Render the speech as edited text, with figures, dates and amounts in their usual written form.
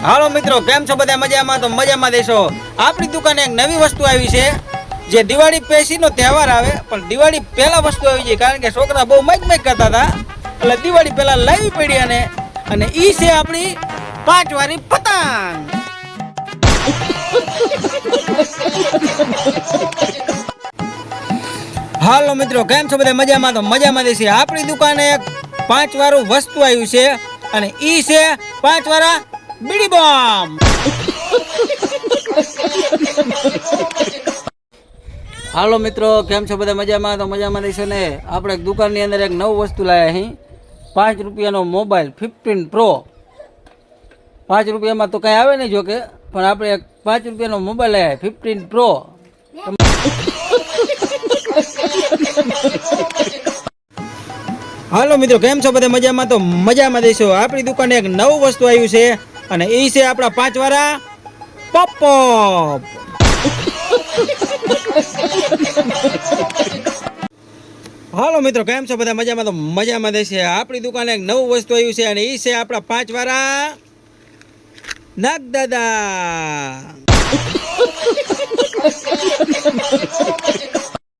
હાલો મિત્રો, કેમ છો બધા? મજામાં? તો મજામાં દેશો. આપણી દુકાને એક નવી વસ્તુ આવી છે, જે દિવાળી પેશીનો તહેવાર આવે પણ દિવાળી પહેલા વસ્તુ આવી છે, કારણ કે છોકરા બહુ મજ કરતા હતા એટલે દિવાળી પહેલા લાવી પડી. અને ઈ છે આપણી 5 વાળી પતંગ. હાલો મિત્રો, કેમ છો બધા? મજામાં? તો મજામાં દેશી. આપણી દુકાને એક 5 વાળું વસ્તુ આવ્યું છે અને ઈ છે 5 વાળા બીડી બોમ્બ. હાલો મિત્રો, કેમ છો બધા? મજામાં? તો મજામાં દેશો ને. આપણે દુકાનની અંદર એક નવું વસ્તુ લાવ્યા અહીં, 5 રૂપિયાનો મોબાઈલ 15 પ્રો. 5 રૂપિયામાં તો કઈ આવે નહીં જોકે, પણ આપણે એક 5 રૂપિયાનો મોબાઈલ લાવ્યા 15 પ્રો. હાલો મિત્રો, કેમ છો બધા? મજામાં? તો મજામાં દેશો. આપણી દુકાને એક નવું વસ્તુ આવ્યું છે અને એ છે આપણા 5 વાળા પોપ. હાલો મિત્રો, કેમ છો બધા? મજામાં? તો મજામાં દેશે. આપણી દુકાને એક નવું વસ્તુ આવ્યું છે અને એ છે આપણા 5 વાળા નાગદાદા.